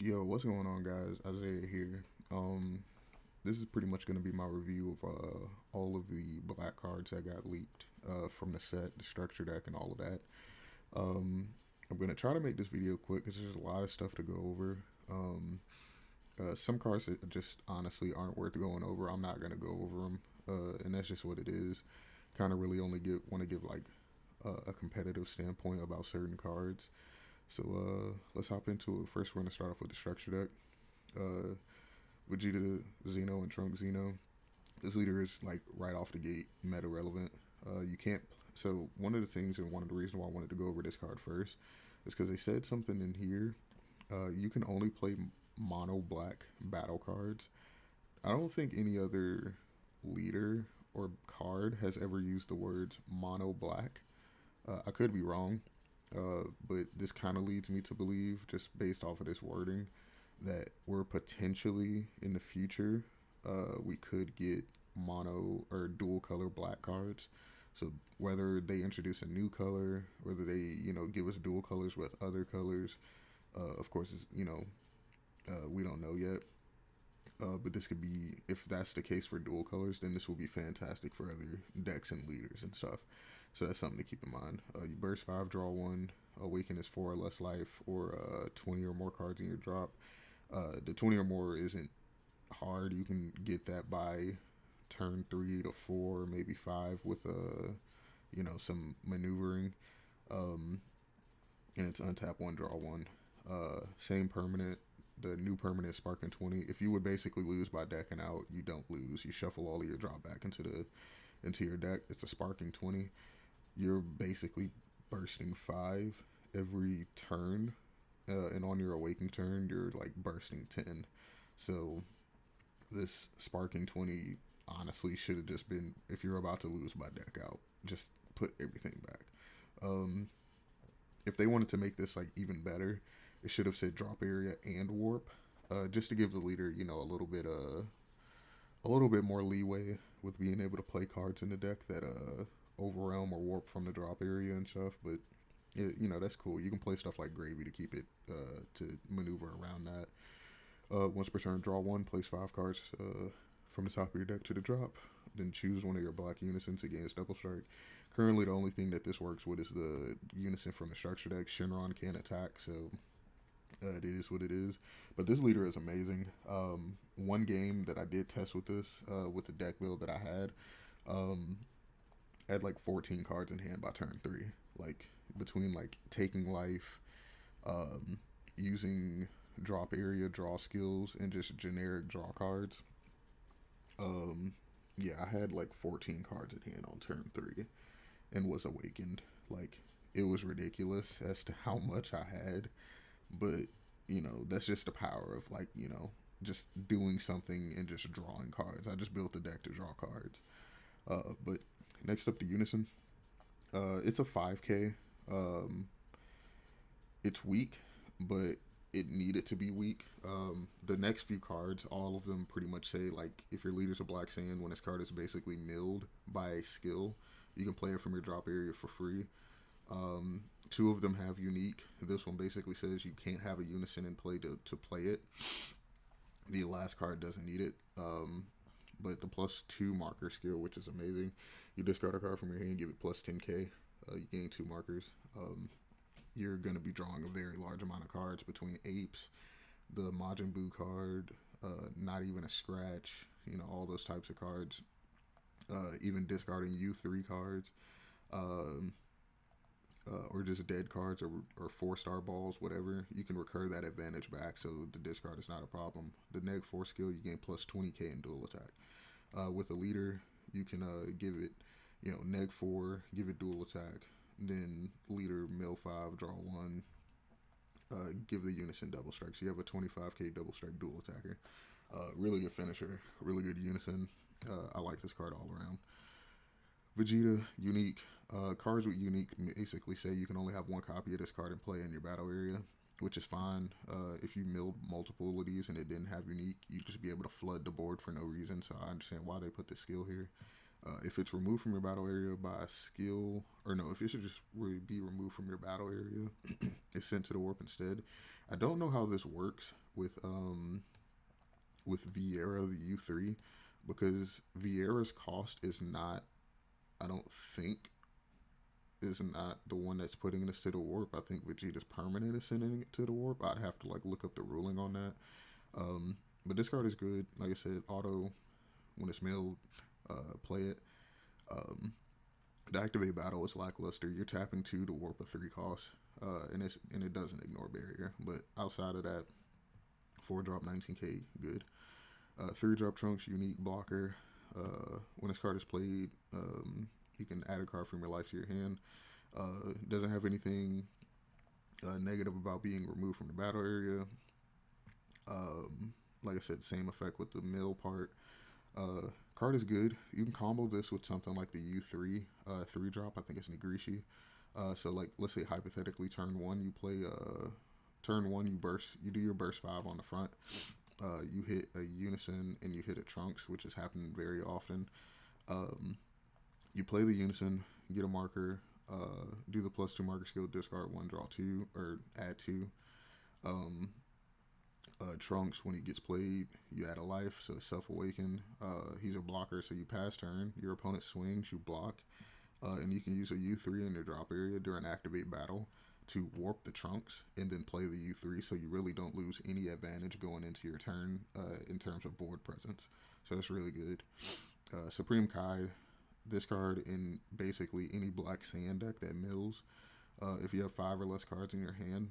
Yo, what's going on, guys? Isaiah here. This is pretty much going to be my review of all of the black cards that got leaked from the set, the structure deck, and all of that. Um, I'm going to try to make this video quick because there's a lot of stuff to go over. Some cards that just honestly aren't worth going over. I'm not going to go over them, and that's just what it is. Kind of really only want to give like a competitive standpoint about certain cards. So let's hop into it. First, we're gonna start off with the structure deck. Uh, Vegeta, Xeno, and Trunk Xeno. This leader is like right off the gate meta relevant. You can't. So one of the things and one of the reasons why I wanted to go over this card first is because they said something in here. You can only play mono black battle cards. I don't think any other leader or card has ever used the words mono black. I could be wrong, but this kind of leads me to believe, just based off of this wording, that we're potentially in the future, we could get mono or dual color black cards. So whether they introduce a new color, whether they give us dual colors with other colors, of course, we don't know yet. But this could be, if that's the case for dual colors, then this will be fantastic for other decks and leaders and stuff. So that's something to keep in mind. You burst 5, draw 1, awaken is 4 or less life, or 20 or more cards in your drop. The 20 or more isn't hard. You can get that by turn 3 to 4, maybe 5 with some maneuvering. And it's untap 1, draw 1. Same permanent. The new permanent Sparking 20. If you would basically lose by decking out, you don't lose. You shuffle all of your drop back into your deck. It's a Sparking 20. You're basically bursting 5 every turn, and on your awakening turn, you're like bursting 10. So this Sparking 20 honestly should have just been, if you're about to lose by deck out, just put everything back. If they wanted to make this like even better, it should have said drop area and warp, just to give the leader, a little bit more leeway with being able to play cards in the deck that overwhelm or warp from the drop area and stuff. But that's cool. You can play stuff like Gravy to keep it to maneuver around that. Once per turn, draw 1, place 5 cards from the top of your deck to the drop. Then choose one of your black unisons against double strike. Currently, the only thing that this works with is the unison from the structure deck. Shenron can't attack, so it is what it is. But this leader is amazing. One game that I did test with this, with the deck build that I had like 14 cards in hand by turn 3. Like, between like taking life, using drop area, draw skills, and just generic draw cards. Yeah, I had like 14 cards in hand on turn 3 and was awakened. Like, it was ridiculous as to how much I had. But, that's just the power of, like, just doing something and just drawing cards. I just built the deck to draw cards. But next up, the Unison. It's a 5K. It's weak, but it needed to be weak. The next few cards, all of them pretty much say, like, if your leader's a Black Sand, when this card is basically milled by a skill, you can play it from your drop area for free. 2 of them have unique. This one basically says you can't have a unison in play to play it. The last card doesn't need it. But the +2 marker skill, which is amazing. You discard a card from your hand, give it +10k. You gain 2 markers. You're going to be drawing a very large amount of cards between Apes, the Majin Buu card, not even a scratch, all those types of cards. Even discarding U3 cards. Or just dead cards or 4-star balls, whatever. You can recur that advantage back, so the discard is not a problem. The neg 4 skill, you gain +20k in dual attack. With a leader, you can give it, neg 4, give it dual attack. Then leader, mill 5, draw 1, give the unison double strike. So you have a 25k double strike dual attacker. Really good finisher, really good unison. I like this card all around. Vegeta, unique. Cards with unique basically say you can only have 1 copy of this card in play in your battle area, which is fine. If you milled multiple of these and it didn't have unique, you'd just be able to flood the board for no reason. So I understand why they put this skill here. If it's removed from your battle area by a skill, or no, if it should just be removed from your battle area, it's sent to the warp instead. I don't know how this works with Vieira, the U3, because Vieira's cost is not, I don't think, is not the one that's putting this to the warp. I think Vegeta's permanent is sending it to the warp. I'd have to like look up the ruling on that. But this card is good. Like I said, auto when it's milled, play it. The activate battle is lackluster. You're tapping 2 to warp a 3 cost, and it doesn't ignore barrier. But outside of that, 4-drop 19k, good. 3-drop Trunks, unique blocker. When this card is played, you can add a card from your life to your hand. Doesn't have anything negative about being removed from the battle area. Like I said, same effect with the mill part. Card is good. You can combo this with something like the U3 3-drop. I think it's Nigrishi. So like, let's say hypothetically turn 1 you play turn 1 you burst, you do your burst 5 on the front. You hit a Unison and you hit a Trunks, which has happened very often. You play the Unison, get a marker, do the +2 marker skill, discard 1, draw 2, or add 2. Trunks, when he gets played, you add a life, so it's self-awakened. He's a blocker, so you pass turn. Your opponent swings, you block. And you can use a U3 in your drop area during activate battle to warp the Trunks and then play the U3, so you really don't lose any advantage going into your turn in terms of board presence. So that's really good. Supreme Kai, this card in basically any black sand deck that mills. If you have 5 or less cards in your hand,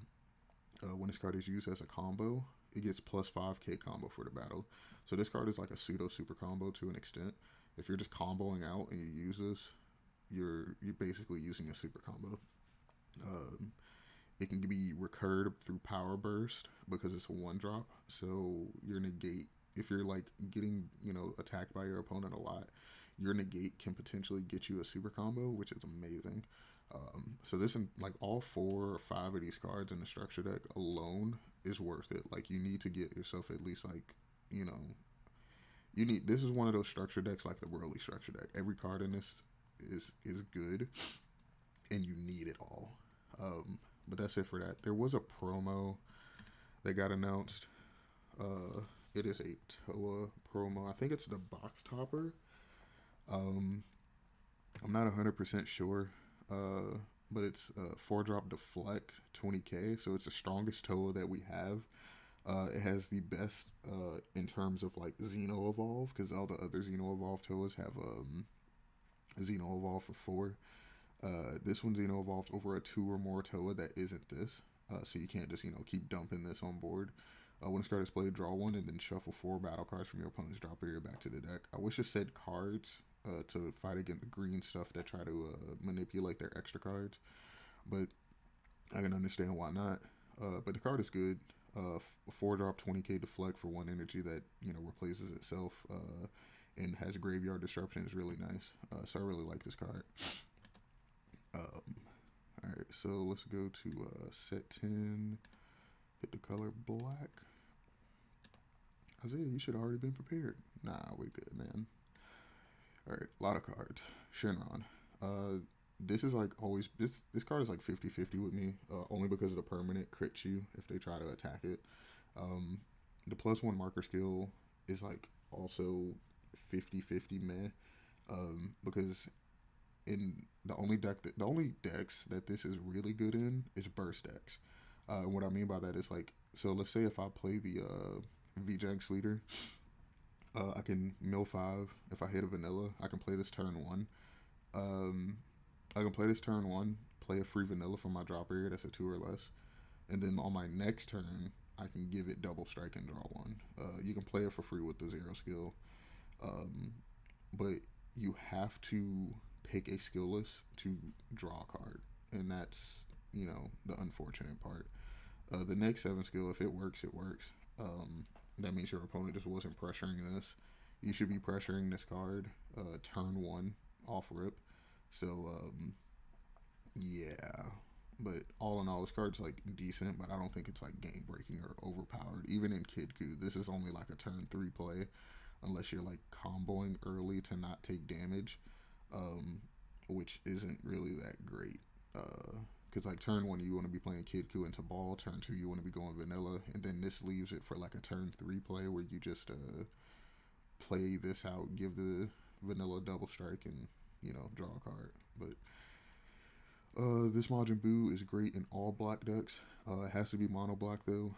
when this card is used as a combo, it gets +5k combo for the battle. So this card is like a pseudo super combo to an extent. If you're just comboing out and you use this, you're basically using a super combo. It can be recurred through power burst because it's a 1-drop. So your negate, if you're like getting, attacked by your opponent a lot, your negate can potentially get you a super combo, which is amazing. So this, like all 4 or 5 of these cards in the structure deck alone is worth it. Like you need to get yourself at least like, this is one of those structure decks like the Worldly structure deck. Every card in this is good and you need it all. But that's it for that. There was a promo that got announced. It is a Toa promo. I think it's the box topper. I'm not 100% sure. But it's 4-drop deflect 20k, so it's the strongest Toa that we have. It has the best in terms of like Xeno Evolve, because all the other Xeno Evolve Toas have Xeno Evolve for 4. This one Xeno evolved over a 2 or more Toa that isn't this, so you can't just keep dumping this on board. When this card is played, draw 1 and then shuffle 4 battle cards from your opponent's drop area back to the deck. I wish it said cards to fight against the green stuff that try to manipulate their extra cards, but I can understand why not. But the card is good. 4-drop 20k deflect for 1 energy that replaces itself and has graveyard disruption is really nice. So I really like this card. Alright, so let's go to set 10, hit the color black. Isaiah, you should have already been prepared. Nah, we good, man. Alright, a lot of cards. Shenron. This is like always, this card is like 50-50 with me, only because of the permanent crits you if they try to attack it. The +1 marker skill is like also 50-50 meh, because in the only decks that this is really good in is burst decks. And what I mean by that is like, so let's say if I play the Dbs-Decks leader, I can mill 5. If I hit a vanilla, I can play this turn 1. I can play this turn 1, play a free vanilla from my drop area that's a 2 or less, and then on my next turn, I can give it double strike and draw 1. You can play it for free with the 0 skill, but you have to pick a skill list to draw a card, and that's the unfortunate part. The next 7 skill, if it works, it works. That means your opponent just wasn't pressuring this. You should be pressuring this card turn 1 off rip. So yeah, but all in all, this card's like decent, but I don't think it's like game breaking or overpowered. Even in Kid Coup, this is only like a turn 3 play. unless you're like comboing early to not take damage, which isn't really that great. Because like turn 1 you want to be playing Kid Coup into ball, turn 2 you want to be going vanilla, and then this leaves it for like a turn 3 play where you just play this out, give the vanilla double strike, and draw a card. But this Majin Buu is great in all black decks. It has to be mono black though.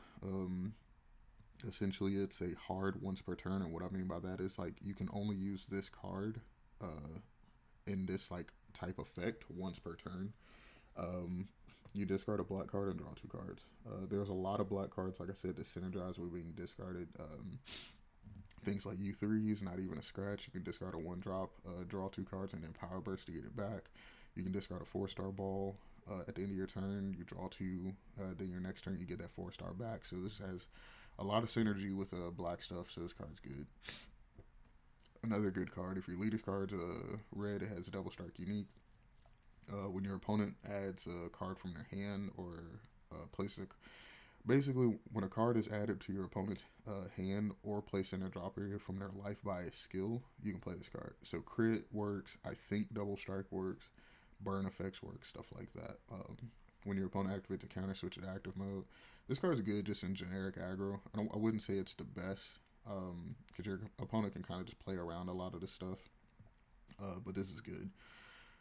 Essentially it's a hard once per turn, and what I mean by that is like you can only use this card in this like type effect once per turn. You discard a black card and draw 2 cards. There's a lot of black cards, like I said, that synergize with being discarded. Things like U3s, not even a scratch. You can discard a 1-drop, draw 2 cards, and then Power Burst to get it back. You can discard a 4-star ball. At the end of your turn, you draw 2. Then your next turn, you get that 4-star back. So this has a lot of synergy with black stuff, so this card's good. Another good card, if your leader card's red, it has double strike unique. When your opponent adds a card from their hand or basically when a card is added to your opponent's hand or placed in their drop area from their life by a skill, you can play this card. So crit works, I think double strike works, burn effects works, stuff like that. When your opponent activates a counter, switch to active mode. This card's good just in generic aggro. I wouldn't say it's the best, because your opponent can kind of just play around a lot of this stuff. But this is good.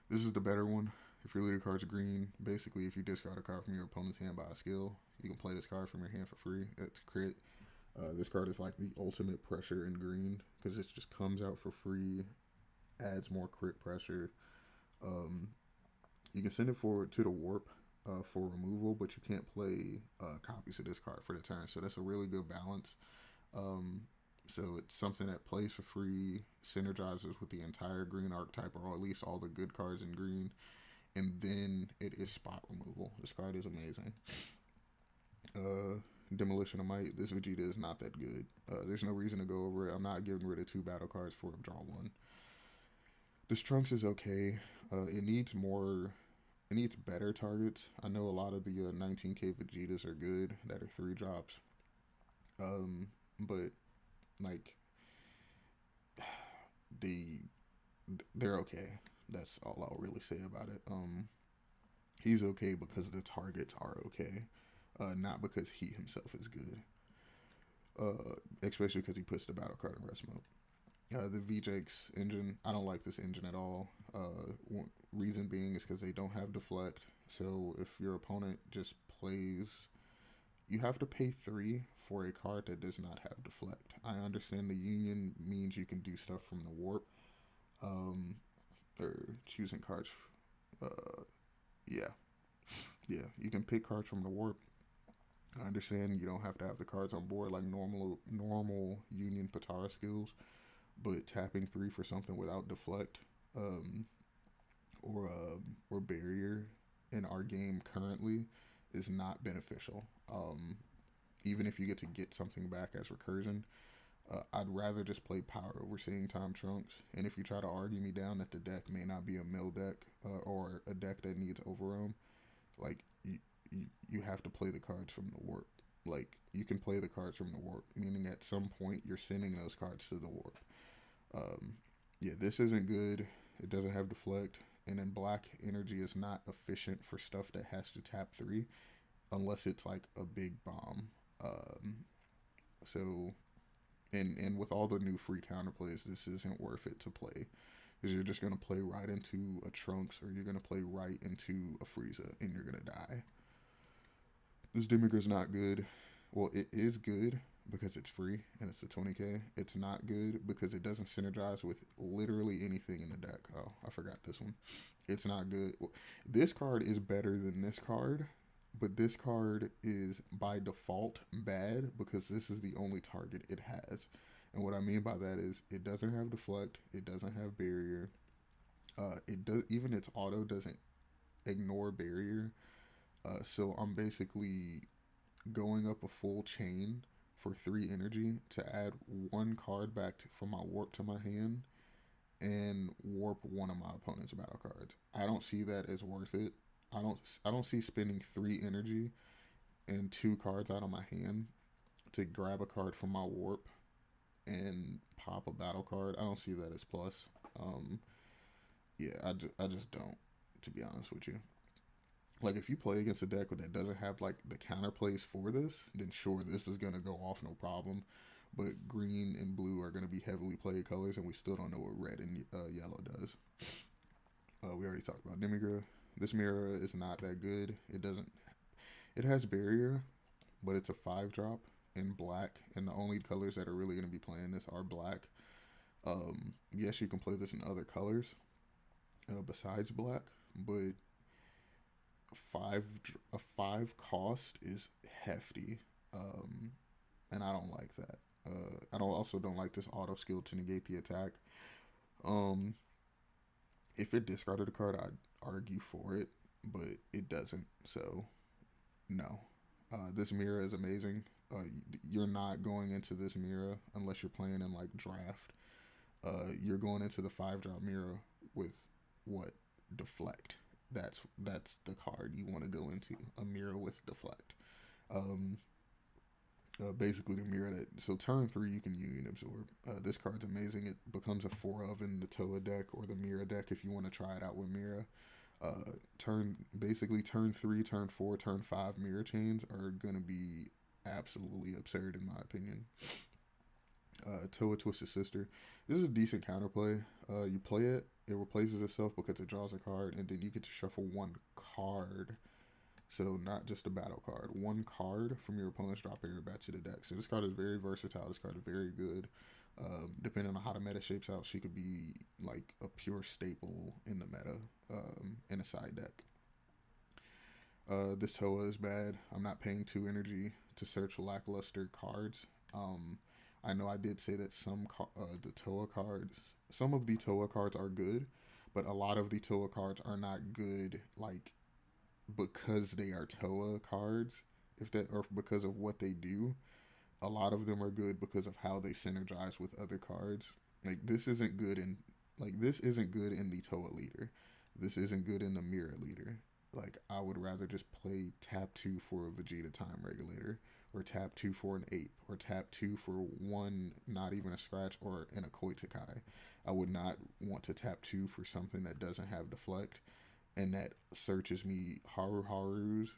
This is the better one. If your leader card's green, basically if you discard a card from your opponent's hand by a skill, you can play this card from your hand for free. It's crit. This card is like the ultimate pressure in green, because it just comes out for free, adds more crit pressure. You can send it forward to the warp for removal, but you can't play copies of this card for the turn. So that's a really good balance. So it's something that plays for free, synergizes with the entire green archetype, or at least all the good cards in green, and then it is spot removal. This card is amazing. Demolition of Might. This Vegeta is not that good. There's no reason to go over it. I'm not getting rid of 2 battle cards for draw 1. This Trunks is okay. It needs better targets. I know a lot of the 19k Vegetas are good that are 3 drops. But like they're okay. That's all I'll really say about it. He's okay because the targets are okay, not because he himself is good. Especially because he puts the battle card in rest mode. The VJX engine, I don't like this engine at all. Reason being is because they don't have deflect. So if your opponent just plays, you have to pay 3 for a card that does not have deflect. I understand the union means you can do stuff from the warp, or choosing cards. Yeah, you can pick cards from the warp. I understand you don't have to have the cards on board like normal union Patara skills, but tapping 3 for something without deflect, or barrier in our game currently is not beneficial. Even if you get something back as recursion, I'd rather just play power over Seeing Time Trunks. And if you try to argue me down that the deck may not be a mill deck, or a deck that needs overroam, like you have to play the cards from the warp. Like you can play the cards from the warp, meaning at some point you're sending those cards to the warp. Yeah, this isn't good. It doesn't have deflect, and then black energy is not efficient for stuff that has to tap 3, unless it's like a big bomb. So, and with all the new free counterplays, this isn't worth it to play, because you're just gonna play right into a Trunks, or you're gonna play right into a Frieza, and you're gonna die. This Demigra's not good. Well, it is good because it's free and it's a 20k. It's not good because it doesn't synergize with literally anything in the deck. Oh, I forgot this one. It's not good. This card is better than this card, but this card is by default bad because this is the only target it has. And what I mean by that is it doesn't have deflect, it doesn't have barrier. Even its auto doesn't ignore barrier. So I'm basically going up a full chain for 3 energy to add 1 card back from my warp to my hand and warp one of my opponent's battle cards. I don't see that as worth it. I don't see spending 3 energy and 2 cards out of my hand to grab a card from my warp and pop a battle card. I don't see that as plus. Yeah, I just don't, to be honest with you. Like, if you play against a deck that doesn't have, like, the counterplays for this, then sure, this is going to go off no problem. But green and blue are going to be heavily played colors, and we still don't know what red and yellow does. We already talked about Demigra. This mirror is not that good. It has barrier, but it's a 5-drop in black, and the only colors that are really going to be playing this are black. Yes, you can play this in other colors besides black, but a 5 cost is hefty, and I don't like that. I don't like this auto skill to negate the attack. If it discarded a card, I'd argue for it, but it doesn't. So no, this mirror is amazing. You're not going into this mirror unless you're playing in like draft. You're going into the 5-drop mirror with what? Deflect. That's the card you want to go into. A mirror with deflect. Basically the mirror that, so turn 3 you can Union Absorb. This card's amazing. It becomes a 4 of in the Toa deck or the Mira deck if you want to try it out with Mira. Turn 3, turn 4, turn 5 mirror chains are gonna be absolutely absurd in my opinion. Toa Twisted Sister. This is a decent counterplay. You play it, it replaces itself because it draws a card, and then you get to shuffle 1 card. So not just a battle card. 1 card from your opponent's drop area back to the deck. So this card is very versatile. This card is very good. Depending on how the meta shapes out, she could be like a pure staple in the meta in a side deck. This Toa is bad. I'm not paying 2 energy to search lackluster cards. I know I did say that some of the Toa cards are good, but a lot of the Toa cards are not good, like, because they are Toa cards, or because of what they do. A lot of them are good because of how they synergize with other cards. Like, this isn't good in the Toa leader. This isn't good in the Mira leader. Like, I would rather just play tap 2 for a Vegeta Time Regulator, or tap 2 for an Ape, or tap 2 for 1, not even a scratch, or in a Koichikai. I would not want to tap 2 for something that doesn't have deflect, and that searches me Harus,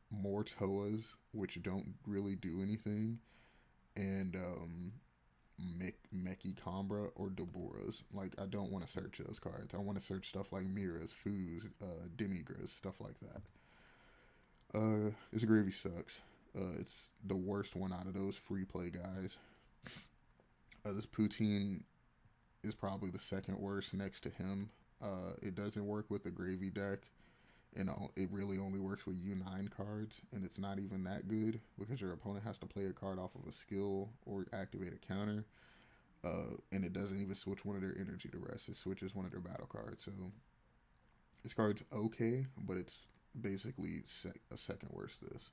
more Toas, which don't really do anything, and Meki Combra or Doboras. Like, I don't want to search those cards. I want to search stuff like Miras, Foos, Demigras, stuff like that. This Gravy sucks. It's the worst one out of those free play guys. This Poutine is probably the second worst next to him. It doesn't work with the Gravy deck, and it really only works with U9 cards, and it's not even that good because your opponent has to play a card off of a skill or activate a counter, and it doesn't even switch one of their energy to rest. It switches one of their battle cards. So this card's okay, but it's basically a second worst this.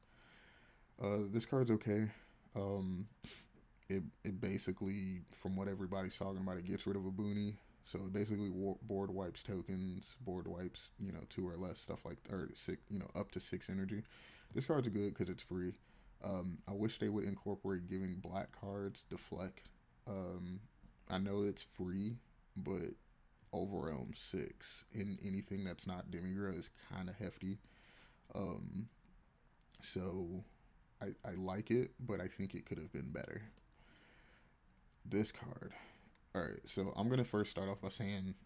This card's okay. It basically, from what everybody's talking about, it gets rid of a boony. So it basically board wipes tokens, board wipes, 2 or less, stuff like, or 6, up to 6 energy. This card's good because it's free. I wish they would incorporate giving black cards deflect. I know it's free, but Overwhelm 6 in anything that's not Demigra is kind of hefty. So I like it, but I think it could have been better. This card. Alright, so I'm going to first start off by saying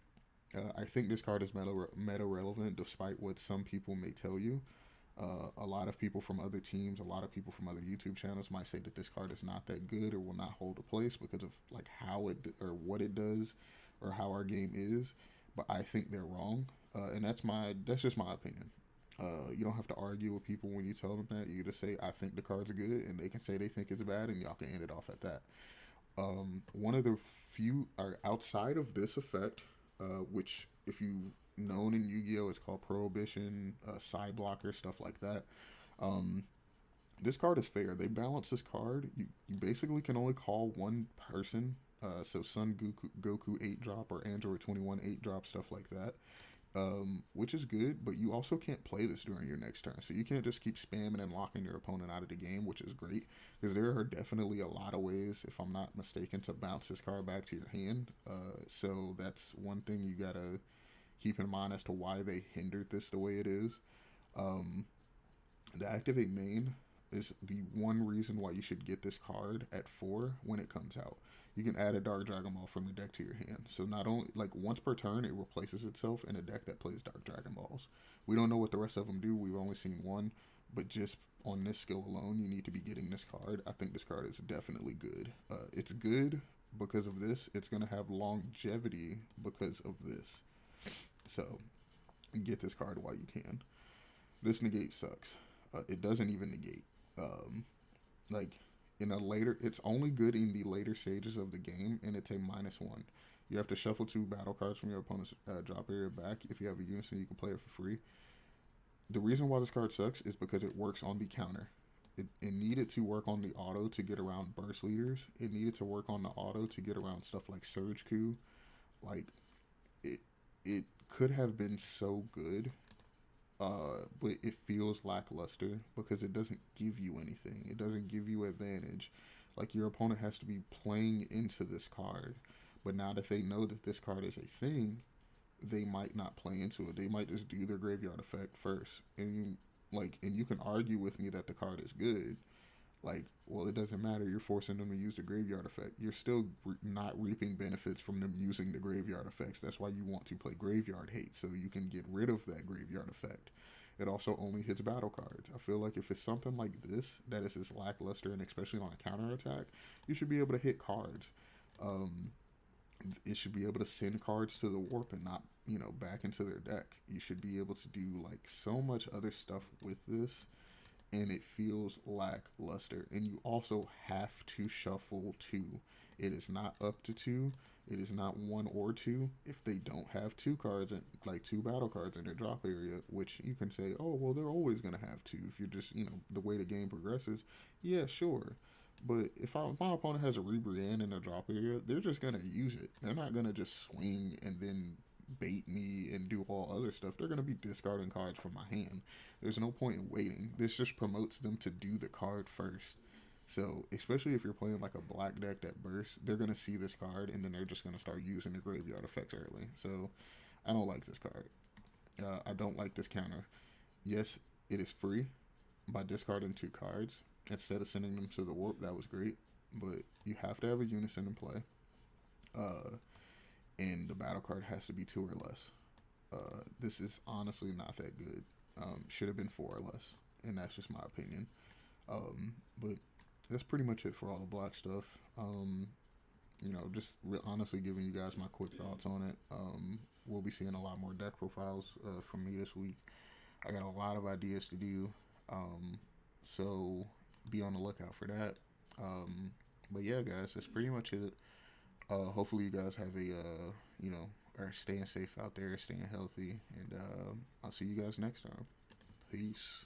I think this card is meta relevant despite what some people may tell you. A lot of people from other teams, a lot of people from other YouTube channels might say that this card is not that good or will not hold a place because of like how it or what it does or how our game is. But I think they're wrong, and that's just my opinion. You don't have to argue with people when you tell them that. You just say I think the card's good, and they can say they think it's bad, and y'all can end it off at that. One of the few are outside of this effect, which if you've known in Yu-Gi-Oh, it's called Prohibition, Side Blocker, stuff like that. This card is fair. They balance this card. You basically can only call one person. So Son Goku 8-drop or Android 21 8-drop, stuff like that. which is good, but you also can't play this during your next turn. So you can't just keep spamming and locking your opponent out of the game, which is great, because there are definitely a lot of ways, if I'm not mistaken, to bounce this card back to your hand. So that's one thing you gotta keep in mind as to why they hindered this the way it is. The activate main is the one reason why you should get this card at 4 when it comes out. You can add a Dark Dragon Ball from your deck to your hand. So not only, like, once per turn, it replaces itself in a deck that plays Dark Dragon Balls. We don't know what the rest of them do. We've only seen one. But just on this skill alone, you need to be getting this card. I think this card is definitely good. It's good because of this. It's going to have longevity because of this. So get this card while you can. This negate sucks. It doesn't even negate. Like, in a later, it's only good in the later stages of the game, and it's a -1. You have to shuffle 2 battle cards from your opponent's drop area back. If you have a unison, you can play it for free. The reason why this card sucks is because it works on the counter. It needed to work on the auto to get around burst leaders. It needed to work on the auto to get around stuff like Surge Coup. Like, it could have been so good, but it feels lackluster because it doesn't give you anything. It doesn't give you advantage. Like, your opponent has to be playing into this card, but now that they know that this card is a thing, they might not play into it. They might just do their graveyard effect first, and you can argue with me that the card is good. Like, well, it doesn't matter. You're forcing them to use the graveyard effect. You're still not reaping benefits from them using the graveyard effects. That's why you want to play Graveyard Hate, so you can get rid of that graveyard effect. It also only hits battle cards. I feel like if it's something like this that is as lackluster, and especially on a counter attack, you should be able to hit cards. It should be able to send cards to the warp and not, back into their deck. You should be able to do, like, so much other stuff with this, and it feels lackluster. And you also have to shuffle 2. It is not up to 2. It is not 1 or 2. If they don't have 2 cards, and like 2 battle cards in their drop area, which you can say, oh, well, they're always going to have 2 if you're just, the way the game progresses. Yeah, sure. But if my opponent has a Rebrienne in their drop area, they're just going to use it. They're not going to just swing and then bait me and do all other stuff. They're going to be discarding cards from my hand. There's no point in waiting. This just promotes them to do the card first. So, especially if you're playing like a black deck that bursts, they're going to see this card and then they're just going to start using the graveyard effects early. So, I don't like this card. I don't like this counter. Yes, it is free by discarding 2 cards. Instead of sending them to the warp, that was great. But you have to have a unison in play. And the battle card has to be 2 or less. This is honestly not that good. Should have been 4 or less. And that's just my opinion. But that's pretty much it for all the black stuff. Just honestly giving you guys my quick thoughts on it. We'll be seeing a lot more deck profiles from me this week. I got a lot of ideas to do. So be on the lookout for that. But yeah, guys, that's pretty much it. Hopefully you guys have are staying safe out there, staying healthy, and I'll see you guys next time. Peace.